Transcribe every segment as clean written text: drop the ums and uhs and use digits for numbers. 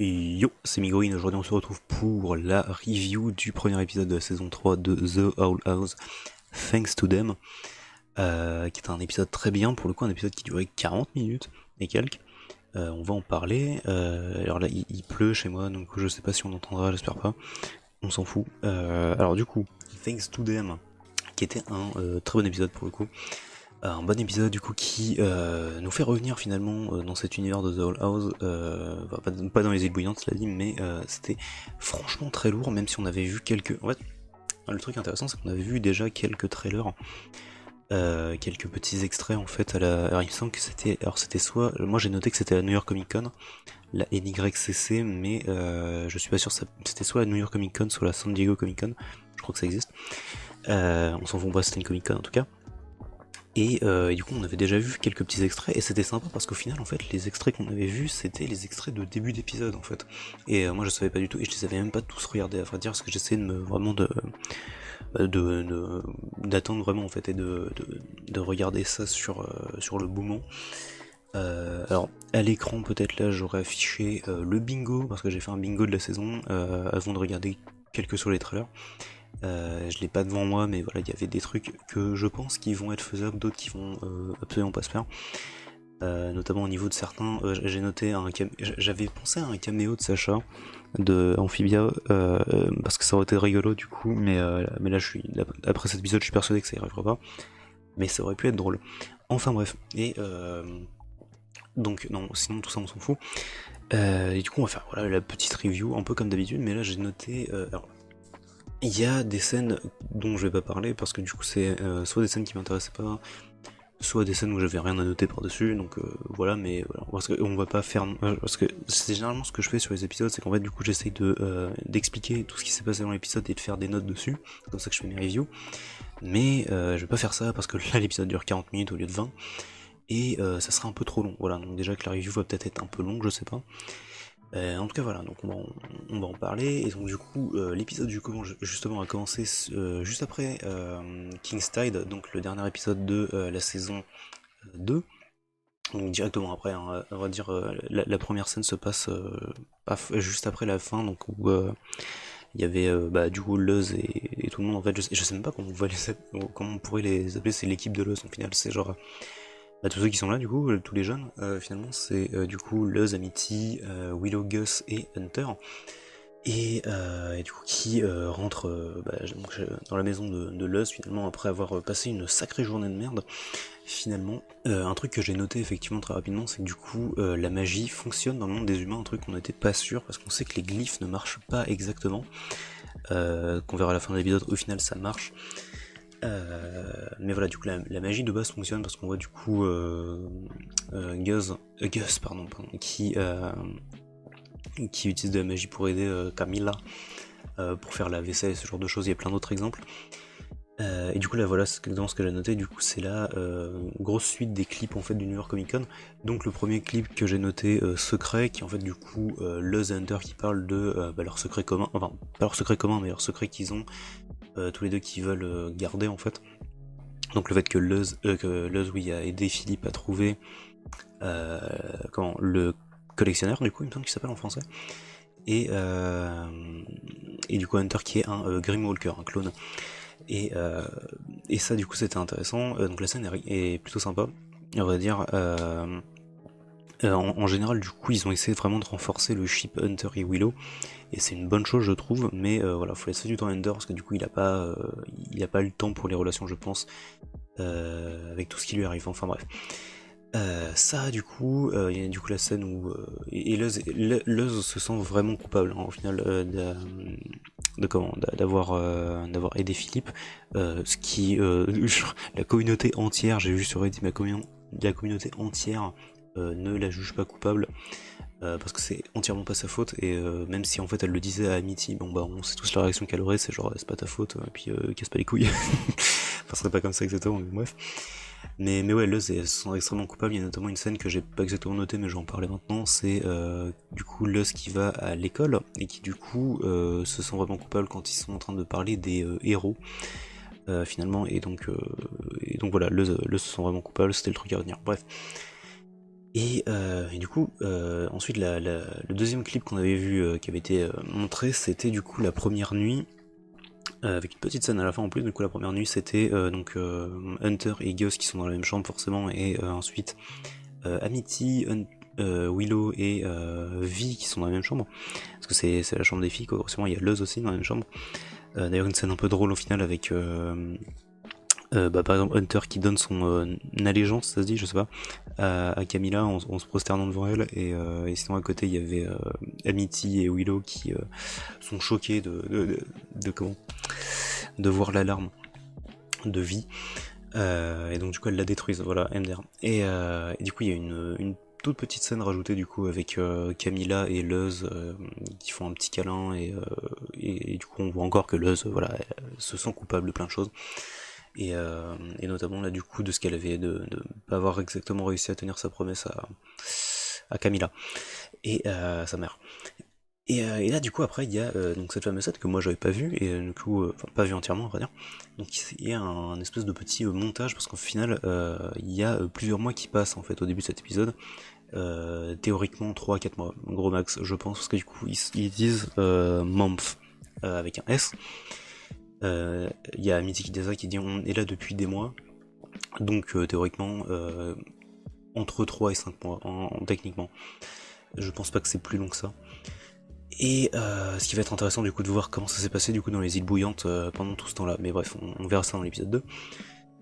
Yo, c'est Migoïne, aujourd'hui on se retrouve pour la review du premier épisode de la saison 3 de The Owl House, Thanks to Them, qui est un épisode très bien, pour le coup un épisode qui durait 40 minutes et quelques. On va en parler, alors là il pleut chez moi, donc je sais pas si on entendra, j'espère pas, on s'en fout. Alors du coup, Thanks to Them, qui était un très bon épisode pour le coup. Un bon épisode du coup qui nous fait revenir finalement dans cet univers de The Owl House, pas dans les îles bouillantes cela dit, mais c'était franchement très lourd, même si on avait vu quelques... En fait, le truc intéressant c'est qu'on avait vu déjà quelques trailers, quelques petits extraits en fait Alors il me semble que c'était... Alors c'était soit... Moi j'ai noté que c'était la New York Comic Con, la NYCC, mais je suis pas sûr, c'était soit la New York Comic Con, soit la San Diego Comic Con, je crois que ça existe. On s'en fout pas, c'était une Comic Con en tout cas. Et du coup on avait déjà vu quelques petits extraits et c'était sympa parce qu'au final en fait les extraits qu'on avait vus c'était les extraits de début d'épisode en fait. Et moi je savais pas du tout et je les avais même pas tous regardés à vrai dire parce que j'essayais de me vraiment d'attendre vraiment en fait et de regarder ça sur le moment. Alors à l'écran peut-être là j'aurais affiché le bingo parce que j'ai fait un bingo de la saison avant de regarder quelques sur les trailers. Je l'ai pas devant moi, mais voilà, il y avait des trucs que je pense qui vont être faisables, d'autres qui vont absolument pas se faire. Notamment au niveau de certains, j'ai noté j'avais pensé à un caméo de Sacha de Amphibia parce que ça aurait été rigolo du coup, mais là après cet épisode, je suis persuadé que ça y arrivera pas, mais ça aurait pu être drôle. Enfin bref, et donc non, sinon tout ça on s'en fout. Et du coup on va faire voilà la petite review un peu comme d'habitude, mais là j'ai noté. Alors, il y a des scènes dont je vais pas parler parce que du coup c'est soit des scènes qui m'intéressaient pas, soit des scènes où j'avais rien à noter par-dessus, donc voilà, mais voilà, parce que on va pas faire... parce que c'est généralement ce que je fais sur les épisodes, c'est qu'en fait du coup j'essaye d'expliquer tout ce qui s'est passé dans l'épisode et de faire des notes dessus, c'est comme ça que je fais mes reviews, mais je vais pas faire ça parce que là l'épisode dure 40 minutes au lieu de 20, et ça sera un peu trop long, voilà, donc déjà que la review va peut-être être un peu longue, je sais pas. En tout cas voilà, donc on va en parler, et donc du coup l'épisode du coup justement a commencé juste après King's Tide, donc le dernier épisode de la saison 2, donc directement après, hein, on va dire la première scène se passe juste après la fin, donc où il y avait bah, du coup Luz et tout le monde en fait, je sais même pas comment on pourrait les appeler, c'est l'équipe de Luz en final, c'est genre bah, tous ceux qui sont là, du coup, tous les jeunes, finalement, c'est du coup Luz, Amity, Willow, Gus et Hunter, et du coup qui rentrent dans la maison de Luz, finalement, après avoir passé une sacrée journée de merde. Finalement, un truc que j'ai noté effectivement très rapidement, c'est que du coup, la magie fonctionne dans le monde des humains, un truc qu'on n'était pas sûr, parce qu'on sait que les glyphes ne marchent pas exactement, qu'on verra à la fin de l'épisode, au final ça marche. Mais voilà, du coup, la magie de base fonctionne parce qu'on voit du coup Gus, pardon, qui utilise de la magie pour aider Camilla pour faire la vaisselle et ce genre de choses. Il y a plein d'autres exemples. Et du coup, là, voilà, c'est exactement ce que j'ai noté. Du coup, c'est la grosse suite des clips en fait du New York Comic Con. Donc, le premier clip que j'ai noté, secret, qui est en fait du coup Luz et Hunter qui parlent de leur secret commun, enfin, pas leur secret commun, mais leur secret qu'ils ont tous les deux qui veulent garder en fait. Donc le fait que Luz oui, a aidé Philippe à trouver le collectionneur, du coup, il me semble qu'il s'appelle en français. Et du coup Hunter qui est un Grimwalker, un clone. Et ça du coup c'était intéressant. Donc la scène est plutôt sympa, on va dire. En général, du coup, ils ont essayé vraiment de renforcer le ship Hunter et Willow, et c'est une bonne chose, je trouve. Mais voilà, faut laisser du temps à Hunter parce que du coup, il a pas le temps pour les relations, je pense, avec tout ce qui lui arrive. Enfin bref. Ça, du coup, il y a du coup la scène où et Luz se sent vraiment coupable hein, au final d'avoir aidé Philippe, ce qui la communauté entière, j'ai vu sur Reddit la communauté entière ne la juge pas coupable parce que c'est entièrement pas sa faute, et même si en fait elle le disait à Amity, bon bah on sait tous la réaction qu'elle aurait, c'est genre c'est pas ta faute et puis casse pas les couilles. Enfin, ce serait pas comme ça exactement, mais bref. Mais ouais, Luz se sent extrêmement coupable. Il y a notamment une scène que j'ai pas exactement notée, mais je vais en parler maintenant. C'est du coup Luz qui va à l'école et qui du coup se sent vraiment coupable quand ils sont en train de parler des héros finalement. Et donc voilà, Luz se sent vraiment coupable. C'était le truc à retenir. Bref. Et du coup, ensuite le deuxième clip qu'on avait vu, qui avait été montré, c'était du coup la première nuit, avec une petite scène à la fin en plus. Du coup la première nuit c'était donc Hunter et Gus qui sont dans la même chambre forcément, et ensuite Amity, Willow et Vi qui sont dans la même chambre, parce que c'est la chambre des filles quoi. Forcément il y a Luz aussi dans la même chambre. D'ailleurs une scène un peu drôle au final avec par exemple Hunter qui donne son allégeance, ça se dit, je sais pas, à Camilla en se prosternant devant elle, et sinon à côté il y avait Amity et Willow qui sont choqués de comment, de voir l'alarme de vie, et donc du coup elles la détruisent, voilà, MDR. Et du coup il y a une toute petite scène rajoutée du coup avec Camilla et Luz qui font un petit câlin, et du coup on voit encore que Luz voilà, elle se sent coupable de plein de choses, et notamment là du coup de ce qu'elle avait de pas avoir exactement réussi à tenir sa promesse à Camilla et à sa mère. Et là du coup après il y a donc cette fameuse scène que moi j'avais pas vue, et du coup enfin pas vue entièrement on va dire. Donc il y a un espèce de petit montage, parce qu'au final il y a plusieurs mois qui passent en fait au début de cet épisode, théoriquement 3 à 4 mois gros max je pense, parce que du coup ils disent month avec un S. Il y a Mitiki Deza qui dit on est là depuis des mois, donc théoriquement entre 3 et 5 mois techniquement. Je pense pas que c'est plus long que ça. Et ce qui va être intéressant du coup de voir comment ça s'est passé du coup dans les îles bouillantes pendant tout ce temps là. Mais bref, on verra ça dans l'épisode 2.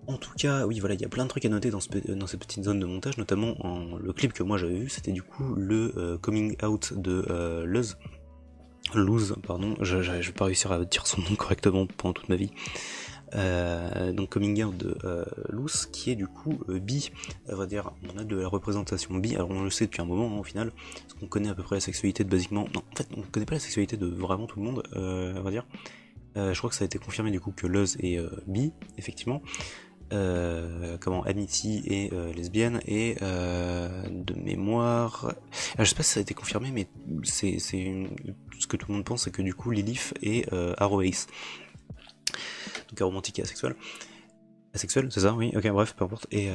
En tout cas, oui voilà, il y a plein de trucs à noter dans cette petite zone de montage, notamment le clip que moi j'avais vu, c'était du coup le coming out de Luz, pardon, je vais pas réussir à dire son nom correctement pendant toute ma vie. Donc coming out de Luz, qui est du coup bi, on va dire, on a de la représentation bi, alors on le sait depuis un moment hein, au final, parce qu'on connaît à peu près la sexualité de basiquement, non en fait on connaît pas la sexualité de vraiment tout le monde, on va dire. Je crois que ça a été confirmé du coup que Luz est bi, effectivement. Comment Amity est lesbienne, et de mémoire, je sais pas si ça a été confirmé, mais ce que tout le monde pense, c'est que du coup Lilith est aroace, donc aromantique et asexuel. Asexuel, c'est ça, oui, ok, bref, peu importe. Et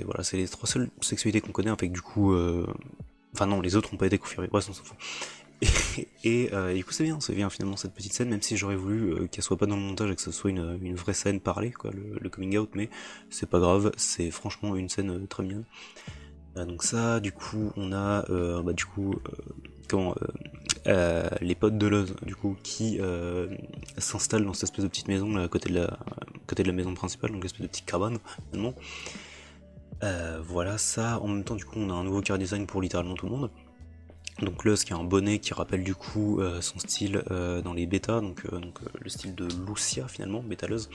voilà, c'est les trois seules sexualités qu'on connaît, avec du coup, enfin non, les autres ont pas été confirmées, bref, on s'en fout. Et du coup c'est bien finalement cette petite scène, même si j'aurais voulu qu'elle soit pas dans le montage et que ce soit une vraie scène parlée, quoi, le coming out, mais c'est pas grave, c'est franchement une scène très mignonne. Donc ça, du coup, on a du coup comment les potes de Luz, du coup, qui s'installent dans cette espèce de petite maison là, à côté de la maison principale, donc l'espèce de petite cabane finalement. Voilà ça. En même temps, du coup, on a un nouveau car design pour littéralement tout le monde. Donc Luz qui a un bonnet qui rappelle du coup son style dans les bêtas, donc le style de Lucia finalement, bêta Luz.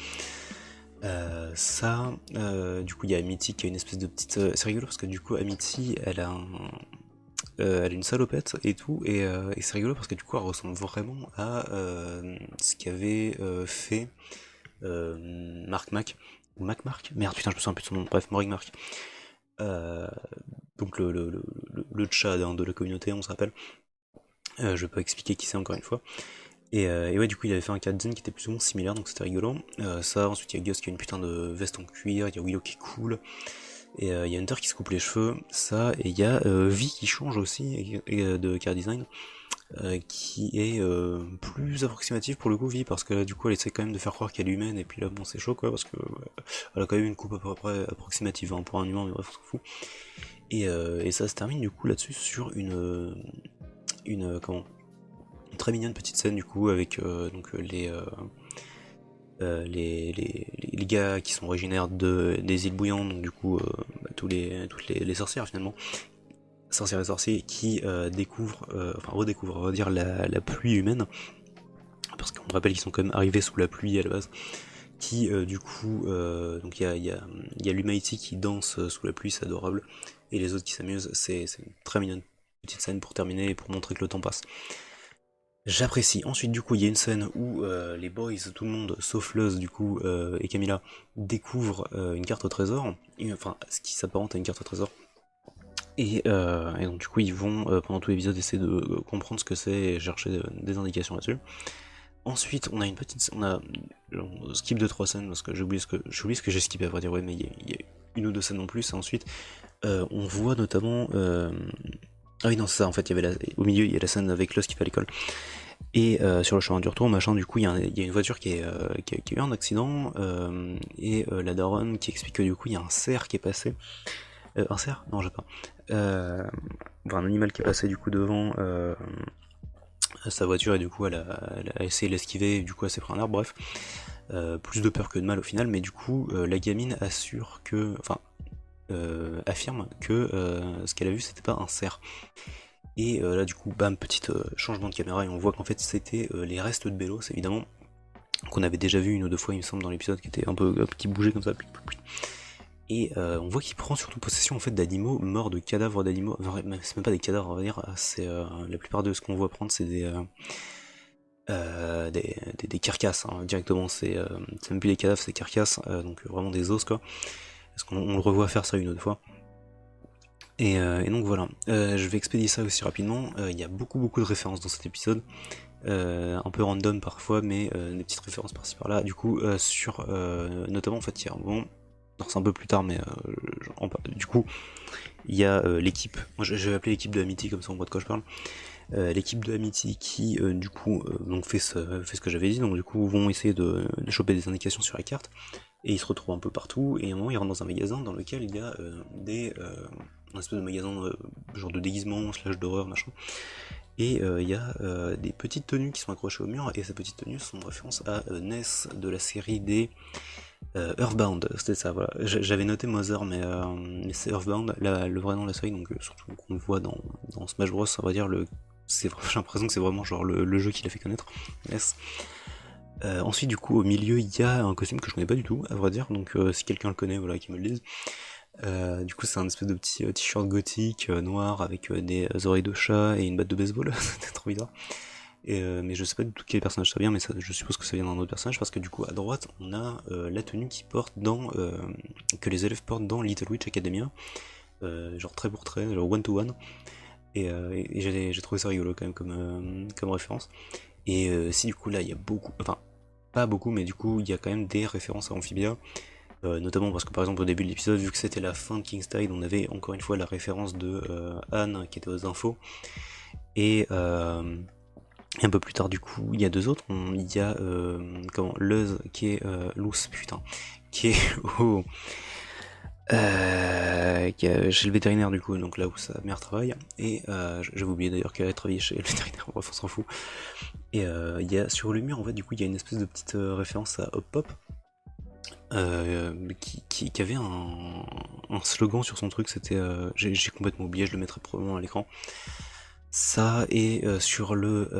Du coup il y a Amity qui a une espèce de petite... c'est rigolo parce que du coup Amity elle a une salopette et tout, et c'est rigolo parce que du coup elle ressemble vraiment à ce qu'avait fait Mark Mac, ou Mac Mark, merde putain je me souviens plus de son nom, bref, Morig Mark. Euh, donc le Tchad hein, de la communauté, on se rappelle. Je vais pas expliquer qui c'est encore une fois. Et ouais, du coup, il avait fait un cutscene qui était plus ou moins similaire, donc c'était rigolo. Ça, ensuite, il y a Gus qui a une putain de veste en cuir, il y a Willow qui coule, et il y a Hunter qui se coupe les cheveux, ça, et il y a Vi qui change aussi, de car design, qui est plus approximative pour le coup, Vi, parce que là, du coup, elle essaie quand même de faire croire qu'elle est humaine, et puis là, bon, c'est chaud, quoi, parce que elle a quand même une coupe à peu près approximative hein, pour un humain, mais bref, on s'en fout. Et ça se termine du coup là-dessus sur comment, une très mignonne petite scène du coup avec donc les gars qui sont originaires des îles bouillantes, donc du coup toutes les sorcières finalement, sorcières et sorciers qui découvrent, enfin redécouvrent on va dire la pluie humaine, parce qu'on rappelle qu'ils sont quand même arrivés sous la pluie à la base, qui du coup donc il y a l'Humanity qui danse sous la pluie, c'est adorable, et les autres qui s'amusent, c'est une très mignonne petite scène pour terminer et pour montrer que le temps passe. J'apprécie. Ensuite, du coup, il y a une scène où les boys, tout le monde, sauf Luz, du coup, et Camilla, découvrent une carte au trésor, enfin, ce qui s'apparente à une carte au trésor. Et donc, du coup, ils vont, pendant tout l'épisode, essayer de comprendre ce que c'est et chercher des indications là-dessus. Ensuite, on a on skip de 3 scènes parce que j'ai oublié ce que j'ai skippé à vrai dire, ouais, mais il y a une ou deux scènes en plus, et ensuite on voit notamment... Ah oui non c'est ça, en fait au milieu il y a la scène avec Lost qui va à l'école. Et sur le chemin du retour, machin, du coup, il y a une voiture qui a eu un accident, et la daronne qui explique que du coup, il y a un cerf qui est passé. Un cerf? Non, j'ai pas. Enfin, un animal qui est passé du coup devant sa voiture, et du coup, elle a essayé de l'esquiver, et du coup, elle s'est pris un arbre, bref. Plus de peur que de mal au final, mais du coup, la gamine assure que. Enfin, affirme que ce qu'elle a vu, c'était pas un cerf. Et là du coup, bam, petit changement de caméra et on voit qu'en fait c'était les restes de Bélos, évidemment, qu'on avait déjà vu une ou deux fois il me semble dans l'épisode, qui était un peu qui bougeait comme ça. Et on voit qu'il prend surtout possession en fait d'animaux morts, de cadavres d'animaux. Enfin, c'est même pas des cadavres, on va dire. C'est la plupart de ce qu'on voit prendre, c'est des carcasses hein, directement. C'est même plus des cadavres, c'est des carcasses, donc vraiment des os quoi. Parce qu'on le revoit faire ça une autre fois. Et donc voilà, je vais expédier ça aussi rapidement. Il y a beaucoup de références dans cet épisode, un peu random parfois, mais des petites références par-ci par-là. Du coup, notamment en fait, il y a un moment, alors c'est un peu plus tard, mais du coup, il y a l'équipe. Moi, je vais appeler l'équipe de Amity comme ça on voit de quoi je parle. L'équipe de Amity qui du coup donc fait ce que j'avais dit, donc du coup vont essayer de choper des indications sur la carte, et ils se retrouvent un peu partout, et à un moment ils rentrent dans un magasin dans lequel il y a un espèce de magasin genre de déguisement, slash d'horreur, machin, et il y a des petites tenues qui sont accrochées au mur, et ces petites tenues sont en référence à Ness de la série des Earthbound, c'était ça, voilà. J'avais noté Mother, mais c'est Earthbound, le vrai nom de la série, donc surtout qu'on voit dans Smash Bros, on va dire, j'ai l'impression que c'est vraiment genre le jeu qui l'a fait connaître, Ness. Ensuite, du coup, au milieu, il y a un costume que je connais pas du tout, à vrai dire, donc si quelqu'un le connaît, voilà, qu'il me le dise. Du coup, c'est un espèce de petit t-shirt gothique noir avec des oreilles de chat et une batte de baseball, c'était trop bizarre. Mais je sais pas du tout quel personnage ça vient, mais je suppose que ça vient d'un autre personnage, parce que du coup, à droite, on a la tenue que les élèves portent dans Little Witch Academia, genre trait pour trait, genre one to one. Et j'ai trouvé ça rigolo quand même comme référence. Et si du coup là il y a beaucoup, enfin pas beaucoup, mais du coup il y a quand même des références à Amphibia, notamment parce que par exemple au début de l'épisode, vu que c'était la fin de King's Tide, on avait encore une fois la référence de Anne qui était aux infos, et un peu plus tard du coup il y a deux autres, il y a Luz qui est Luce, putain, qui est au chez le vétérinaire du coup, donc là où sa mère travaille, et j'avais oublié d'ailleurs qu'elle travaillait chez le vétérinaire, bref on s'en fout. Et il y a sur le mur en fait du coup il y a une espèce de petite référence à Hop Pop, qui avait un slogan sur son truc, c'était j'ai complètement oublié, je le mettrai probablement à l'écran. Ça, et sur le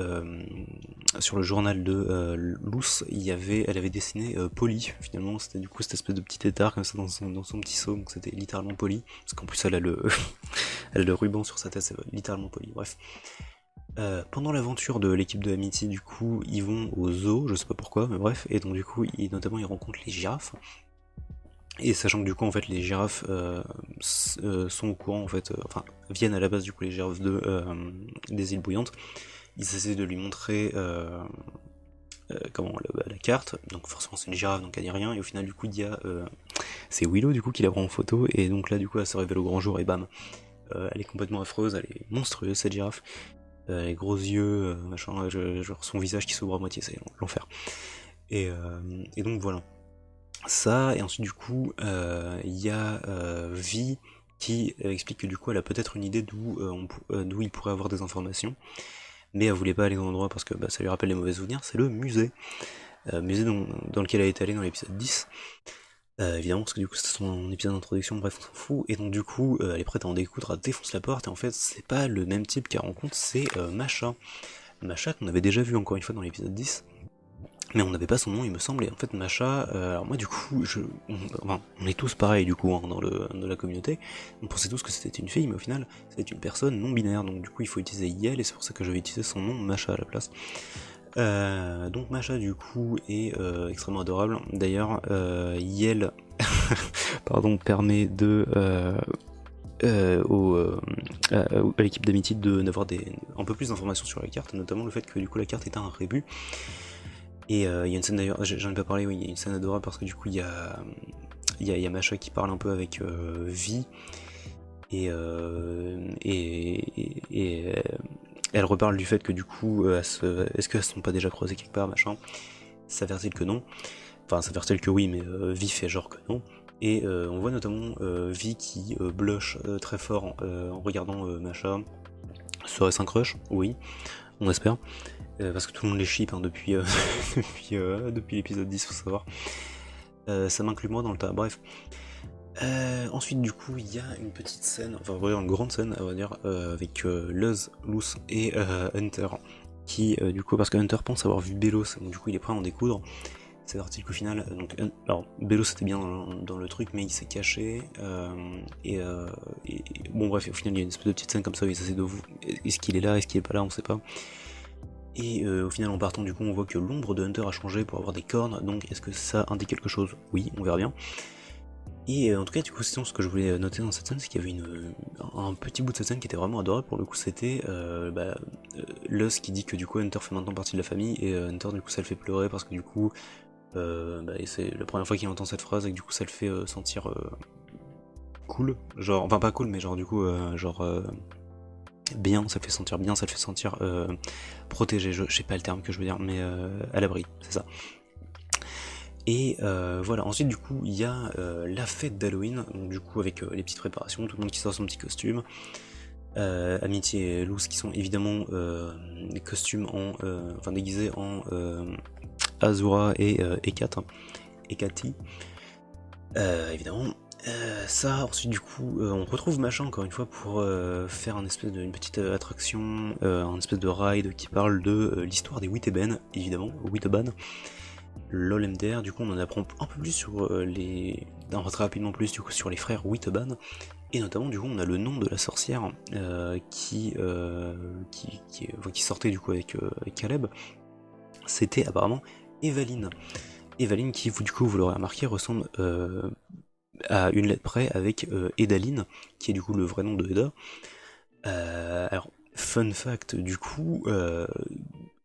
journal de Luce, elle avait dessiné Polly, finalement, c'était du coup cette espèce de petit étard comme ça dans son petit seau, donc c'était littéralement Polly, parce qu'en plus elle a elle a le ruban sur sa tête, c'est littéralement Polly, bref. Pendant l'aventure de l'équipe de Amity, du coup, ils vont au zoo, je sais pas pourquoi, mais bref, et donc du coup, notamment ils rencontrent les girafes. Et sachant que du coup en fait les girafes sont au courant en fait, enfin viennent à la base du coup les girafes des îles bouillantes, ils essaient de lui montrer la carte, donc forcément c'est une girafe donc elle dit rien, et au final du coup il y a c'est Willow du coup qui la prend en photo, et donc là du coup elle se révèle au grand jour et bam, elle est complètement affreuse, elle est monstrueuse cette girafe, les gros yeux, machin, genre son visage qui s'ouvre à moitié, c'est l'enfer. Et donc voilà. Ça, et ensuite du coup, il y a Vi qui explique que du coup elle a peut-être une idée d'où il pourrait avoir des informations, mais elle voulait pas aller dans l'endroit parce que ça lui rappelle les mauvais souvenirs, c'est le musée. Musée dans lequel elle est allée dans l'épisode 10. Évidemment, parce que du coup c'était son épisode d'introduction, bref on s'en fout, et donc du coup elle est prête à en découdre, elle défonce la porte, et en fait c'est pas le même type qu'elle rencontre, c'est Masha. Masha qu'on avait déjà vu encore une fois dans l'épisode 10, mais on n'avait pas son nom il me semble, et en fait Masha, alors moi du coup, on est tous pareils du coup hein, dans la communauté, on pensait tous que c'était une fille, mais au final c'était une personne non binaire, donc du coup il faut utiliser Yel, et c'est pour ça que je vais utiliser son nom Masha à la place. Donc Masha du coup est extrêmement adorable, d'ailleurs Yel pardon, permet de à l'équipe d'Amity d'avoir un peu plus d'informations sur la carte, notamment le fait que du coup la carte est un rébut. Et il y a une scène d'ailleurs, j'en ai pas parlé, oui, il y a une scène adorable parce que du coup il y a y a Masha qui parle un peu avec Vi, et elle reparle du fait que du coup, est-ce qu'elles se sont pas déjà croisées quelque part, machin. S'avère-t-il que non. Enfin, s'avère-t-il que oui, mais Vi fait genre que non. Et on voit notamment Vi qui blush très fort en regardant Masha. Serait-ce un crush? Oui, on espère. Parce que tout le monde les ship hein, depuis, depuis l'épisode 10, faut savoir. Ça m'inclut moi dans le tas, bref. Ensuite, du coup, il y a une petite scène, enfin vraiment une grande scène, on va dire, avec Luz et Hunter. Qui, du coup, parce que Hunter pense avoir vu Belos, donc du coup, il est prêt à en découdre. C'est parti qu'au final, donc, alors Belos était bien dans le truc, mais il s'est caché. Bon, bref, au final, il y a une espèce de petite scène comme ça où ils essaient de vous. Est-ce qu'il est là, est-ce qu'il est pas là, on sait pas. Et au final, en partant, du coup, on voit que l'ombre de Hunter a changé pour avoir des cornes, donc est-ce que ça indique quelque chose? Oui, on verra bien. Et en tout cas, du coup, sinon, ce que je voulais noter dans cette scène, c'est qu'il y avait un petit bout de cette scène qui était vraiment adorable. Pour le coup, c'était Luz qui dit que du coup, Hunter fait maintenant partie de la famille, et Hunter, du coup, ça le fait pleurer parce que du coup, c'est la première fois qu'il entend cette phrase et que du coup, ça le fait sentir cool. Genre, enfin, pas cool, mais genre, du coup, bien, ça le fait sentir bien, ça le fait sentir protégé. Je sais pas le terme que je veux dire, mais à l'abri, c'est ça. Et voilà, ensuite du coup il y a la fête d'Halloween, donc du coup avec les petites préparations, tout le monde qui sort son petit costume. Amitié et Luz qui sont évidemment des costumes enfin déguisés en Azura et Ekati, évidemment. Ça, ensuite du coup on retrouve Masha encore une fois pour faire une petite attraction, un espèce de ride qui parle de l'histoire des Witeben, évidemment, Witeban. LOLMDR, du coup on en apprend un peu plus sur très rapidement plus du coup sur les frères Witteban, et notamment du coup on a le nom de la sorcière qui sortait du coup avec Caleb. C'était apparemment Evaline. Evaline qui du coup vous l'aurez remarqué ressemble à une lettre près avec Edaline, qui est du coup le vrai nom de Eda. Alors fun fact du coup,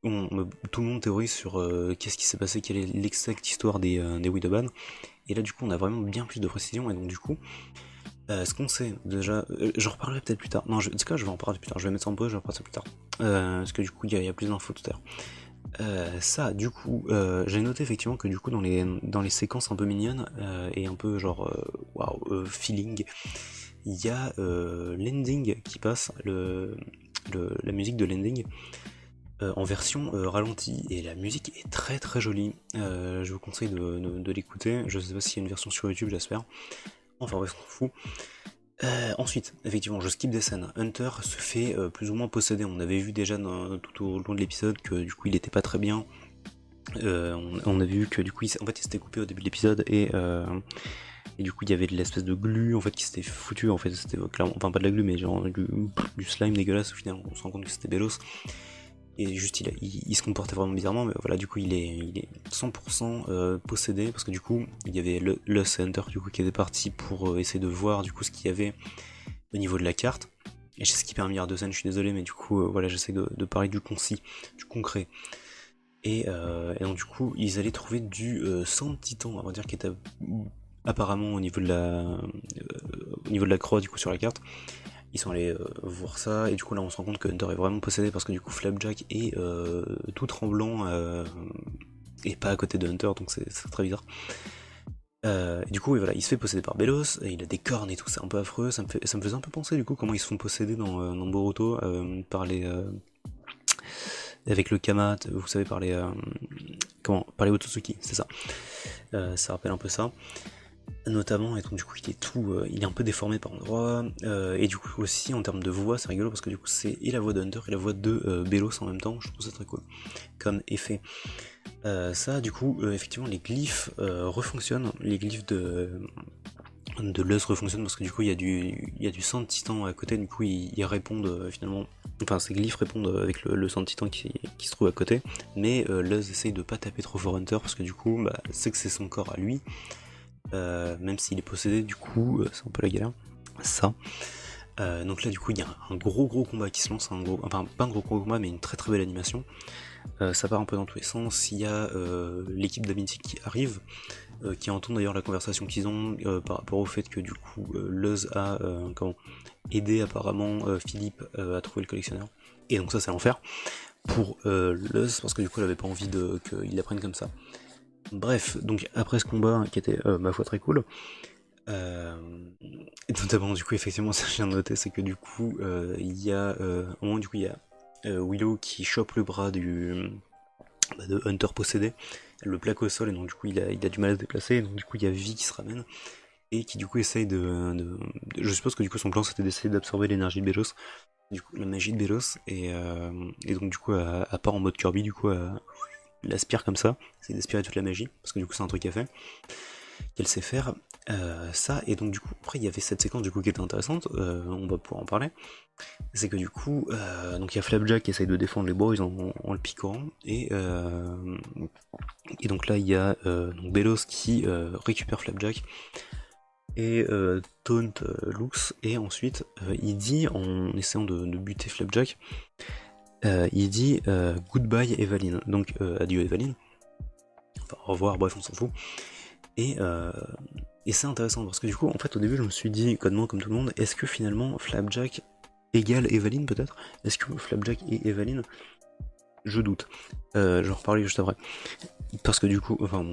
tout le monde théorise sur qu'est-ce qui s'est passé, quelle est l'exacte histoire des Widoban. Et là du coup on a vraiment bien plus de précision, et donc du coup ce qu'on sait déjà, j'en reparlerai peut-être plus tard. Non, je vais en parler plus tard, je vais mettre ça en pause, je vais en parler plus tard. Parce que du coup il y a plus d'infos tout à l'heure. Ça du coup j'ai noté effectivement que du coup dans les séquences un peu mignonnes et un peu genre feeling, il y a l'ending qui passe, la musique de l'ending en version ralentie, et la musique est très très jolie. Je vous conseille de l'écouter. Je sais pas s'il y a une version sur YouTube, j'espère. Enfin bref, on s'en fout. Ensuite, effectivement, je skip des scènes. Hunter se fait plus ou moins posséder. On avait vu déjà tout au long de l'épisode que du coup il était pas très bien. On avait vu que du coup il s'était coupé au début de l'épisode, et du coup il y avait de l'espèce de glu en fait qui s'était foutu, en fait c'était clairement, enfin pas de la glu mais genre du slime dégueulasse. Au final on se rend compte que c'était Belos, et juste il se comportait vraiment bizarrement, mais voilà, du coup il est 100% possédé, parce que du coup il y avait le Hunter du coup qui était parti pour essayer de voir du coup ce qu'il y avait au niveau de la carte. Et j'ai skippé un milliard de scènes, je suis désolé, mais du coup voilà, j'essaie de parler du concis, du concret. Et donc du coup ils allaient trouver du sang de titan, on va dire, qui était apparemment au niveau de la croix du coup sur la carte. Ils sont allés voir ça, et du coup là on se rend compte que Hunter est vraiment possédé, parce que du coup Flapjack est tout tremblant et pas à côté de Hunter, donc c'est très bizarre. Et du coup voilà, il se fait posséder par Belos, et il a des cornes et tout, c'est un peu affreux. Ça me faisait un peu penser du coup comment ils se font posséder dans Boruto par avec le Kama, vous savez, par les Otsutsuki, c'est ça. Ça rappelle un peu ça. Notamment, et donc du coup il est un peu déformé par endroits, et du coup aussi en termes de voix c'est rigolo, parce que du coup c'est et la voix de Hunter et la voix de Belos en même temps. Je trouve ça très cool comme effet. Ça du coup effectivement les glyphes refonctionnent, les glyphes de Luz refonctionnent, parce que du coup il y a du sang de titan à côté, du coup ils répondent finalement, enfin ces glyphes répondent avec le sang de titan qui se trouve à côté, mais Luz essaye de pas taper trop fort Hunter, parce que du coup c'est que c'est son corps à lui. Même s'il est possédé, du coup c'est un peu la galère. Ça. Donc là du coup il y a un gros combat qui se lance, enfin pas un gros combat mais une très belle animation. Ça part un peu dans tous les sens, il y a l'équipe d'Avinti qui arrive, qui entend d'ailleurs la conversation qu'ils ont par rapport au fait que du coup Luz a aidé apparemment Philippe à trouver le collectionneur. Et donc ça c'est l'enfer pour Luz parce que du coup elle avait pas envie qu'il l'apprenne comme ça. Bref, donc après ce combat qui était ma foi très cool, et notamment du coup effectivement ça je viens de noter, c'est que du coup il y a au moment du coup il y a Willow qui chope le bras de Hunter possédé, elle le plaque au sol et donc du coup il a du mal à se déplacer, et donc du coup il y a Vi qui se ramène et qui du coup essaye je suppose que du coup son plan c'était d'essayer d'absorber l'énergie de Belos, du coup la magie de Belos, et donc du coup à part en mode Kirby du coup elle aspire comme ça, c'est d'aspirer toute la magie, parce que du coup c'est un truc qu'elle sait faire. Ça, et donc du coup après il y avait cette séquence du coup qui était intéressante, on va pouvoir en parler, c'est que du coup donc il y a Flapjack qui essaye de défendre les boys en le picorant, et donc là il y a donc Belos qui récupère Flapjack et taunt Lux, et ensuite il dit en essayant de buter Flapjack, il dit goodbye Evaline, donc adieu Evaline, enfin au revoir, bref on s'en fout. Et c'est intéressant parce que du coup, en fait, au début, je me suis dit, codement comme tout le monde, est-ce que finalement Flapjack égale Evaline peut-être? Est-ce que Flapjack et Evaline? Je doute. Je vais en reparler juste après. Parce que du coup, enfin,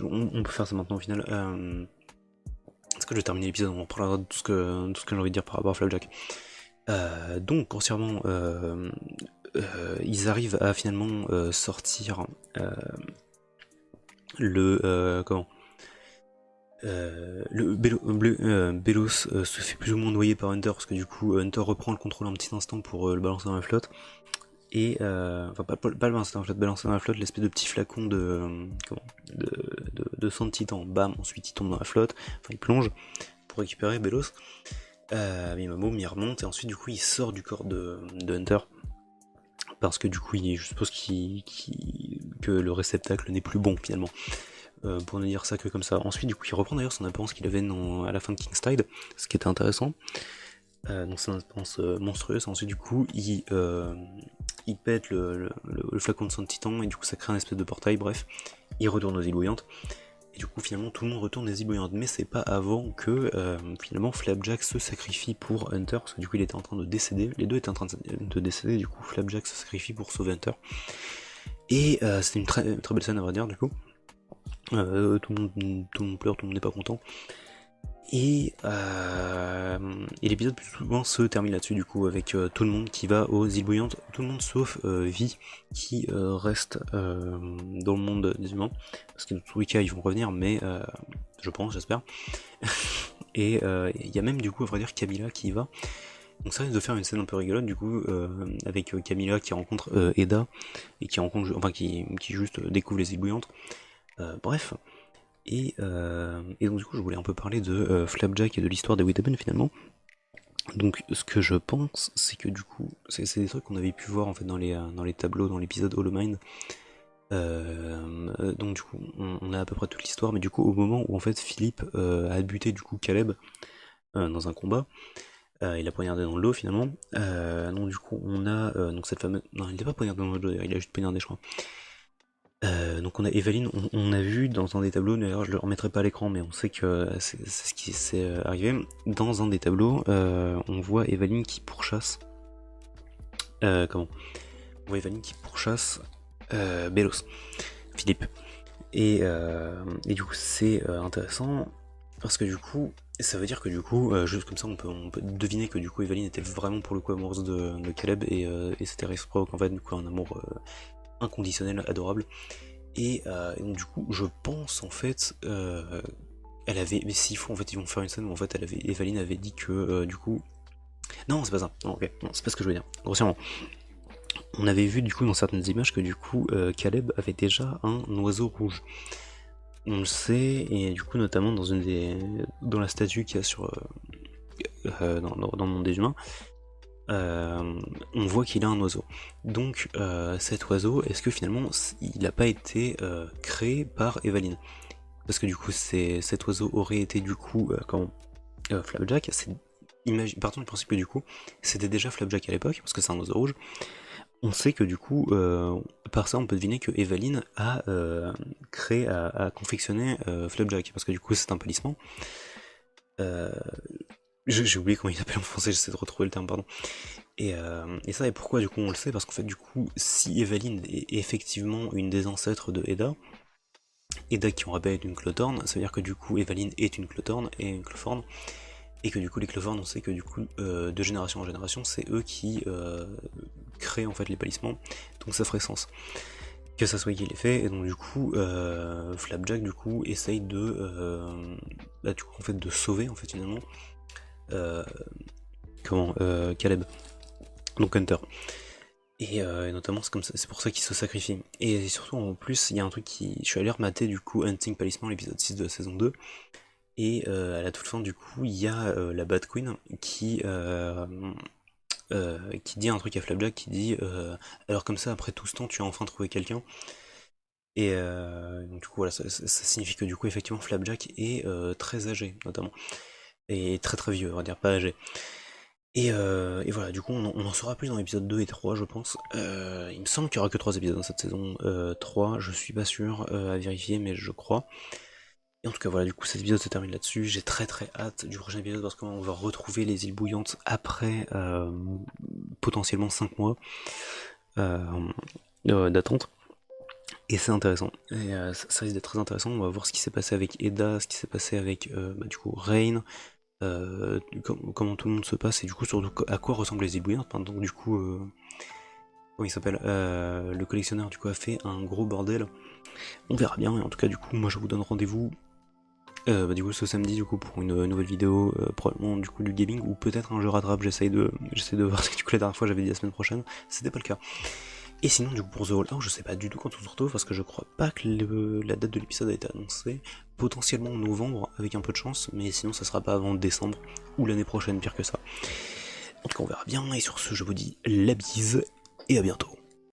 on peut faire ça maintenant au final. Est-ce que je vais terminer l'épisode? On reparlera de tout ce que j'ai envie de dire par rapport à Flapjack. Donc, grossièrement, ils arrivent à finalement sortir comment? Belos se fait plus ou moins noyer par Hunter parce que du coup Hunter reprend le contrôle un petit instant pour le balancer dans la flotte, et enfin pas le balancer dans la flotte, balancer dans la flotte l'espèce de petit flacon de sang de titan, bam, ensuite il tombe dans la flotte, enfin il plonge pour récupérer Belos, Mimamoum il remonte et ensuite du coup il sort du corps de Hunter parce que du coup je suppose que le réceptacle n'est plus bon finalement. Pour ne dire ça que comme ça. Ensuite, du coup, il reprend d'ailleurs son apparence qu'il avait à la fin de Kingstide, ce qui était intéressant. Donc, c'est une apparence monstrueuse. Ensuite, du coup, il pète le flacon de son titan, et du coup, ça crée un espèce de portail. Bref, il retourne aux îles bouillantes. Et du coup, finalement, tout le monde retourne aux îles bouillantes. Mais c'est pas avant que finalement Flapjack se sacrifie pour Hunter, parce que du coup, il était en train de décéder. Les deux étaient en train de décéder. Du coup, Flapjack se sacrifie pour sauver Hunter. Et c'est une très belle scène à vrai dire, du coup. Tout le monde pleure, tout le monde n'est pas content. Et l'épisode plus souvent se termine là-dessus du coup, avec tout le monde qui va aux îles bouillantes, tout le monde sauf Vi qui reste dans le monde des humains, parce que dans tous les cas ils vont revenir, mais je pense, j'espère. Et il y a même du coup à vrai dire Camilla qui y va. Donc ça risque de faire une scène un peu rigolote du coup, avec Camilla qui rencontre Eda, et qui juste découvre les îles bouillantes. Bref, et donc du coup je voulais un peu parler de Flapjack et de l'histoire des Witaben finalement. Donc ce que je pense, c'est que du coup, c'est des trucs qu'on avait pu voir en fait dans les tableaux, dans l'épisode Hollow Mind. Donc du coup, on a à peu près toute l'histoire, mais du coup au moment où en fait Philippe a buté du coup Caleb dans un combat, il a poignardé dans le dos finalement. Donc du coup on a donc cette fameuse... Non, il n'était pas poignardé dans le dos, il a juste poignardé je crois. Donc on a Evaline, on a vu dans un des tableaux, d'ailleurs je le remettrai pas à l'écran, mais on sait que c'est ce qui s'est arrivé. Dans un des tableaux, on voit Evaline qui pourchasse. On voit Evaline qui pourchasse Belos, Philippe. Et du coup c'est intéressant, parce que du coup, ça veut dire que du coup, juste comme ça, on peut deviner que du coup Evaline était vraiment pour le coup amoureuse de Caleb, et c'était réciproque en fait, du coup un amour inconditionnel, adorable. Et donc du coup, je pense en fait, elle avait, mais s'il faut en fait, ils vont faire une scène où en fait, Evaline avait dit que du coup, non, c'est pas ça, non, ok, non, c'est pas ce que je veux dire. Grossièrement, on avait vu du coup dans certaines images que du coup, Caleb avait déjà un oiseau rouge. On le sait, et du coup, notamment dans la statue qu'il y a dans le monde des humains. On voit qu'il a un oiseau. Donc cet oiseau, est-ce que finalement il n'a pas été créé par Evaline? Parce que du coup cet oiseau aurait été du coup Flapjack, partons du principe que du coup, c'était déjà Flapjack à l'époque, parce que c'est un oiseau rouge, on sait que du coup, par ça, on peut deviner que Evaline a a confectionné Flapjack, parce que du coup, c'est un palisman. Euh, j'ai oublié comment il s'appelle en français, j'essaie de retrouver le terme, pardon. Et ça, et pourquoi du coup on le sait? Parce qu'en fait, du coup, si Evaline est effectivement une des ancêtres de Eda qui on rappelle est une Clothorn, ça veut dire que du coup Evaline est une Clothorn et une Clothorn, et que du coup les Clothorn, on sait que du coup, de génération en génération, c'est eux qui créent en fait les palissements, donc ça ferait sens que ça soit qui l'ait fait, et donc du coup, Flapjack du coup essaye du coup, en fait, de sauver en fait finalement euh, Caleb, donc Hunter. Et notamment c'est comme ça, c'est pour ça qu'il se sacrifie. Et surtout en plus il y a un truc qui. Je suis allé remater du coup Hunting Palisman, l'épisode 6 de la saison 2. Et à la toute fin du coup il y a la Bat Queen qui dit un truc à Flapjack qui dit alors comme ça après tout ce temps tu as enfin trouvé quelqu'un. Donc du coup voilà ça signifie que du coup effectivement Flapjack est très âgé notamment. Et très très vieux on va dire, pas âgé. Et voilà, du coup, on en saura plus dans l'épisode 2 et 3, je pense. Il me semble qu'il y aura que 3 épisodes dans cette saison 3, je suis pas sûr à vérifier, mais je crois. Et en tout cas, voilà, du coup, cet épisode se termine là-dessus. J'ai très très hâte du prochain épisode parce qu'on va retrouver les îles bouillantes après potentiellement 5 mois d'attente. Et c'est intéressant. Et ça risque d'être très intéressant. On va voir ce qui s'est passé avec Eda, ce qui s'est passé avec du coup Rain. Comment tout le monde se passe et du coup surtout à quoi ressemblent les îles bouillantes. Donc du coup, comment il s'appelle, le collectionneur du coup a fait un gros bordel. On verra bien. Et en tout cas du coup moi je vous donne rendez-vous du coup ce samedi du coup pour une nouvelle vidéo, probablement du coup du gaming ou peut-être un jeu rattrape. J'essaie de voir parce que du coup la dernière fois j'avais dit la semaine prochaine, c'était pas le cas. Et sinon, du coup, pour The All Out, je sais pas du tout quand on se retrouve, parce que je crois pas que la date de l'épisode a été annoncée. Potentiellement en novembre, avec un peu de chance, mais sinon ça sera pas avant décembre, ou l'année prochaine, pire que ça. En tout cas, on verra bien, et sur ce, je vous dis la bise, et à bientôt.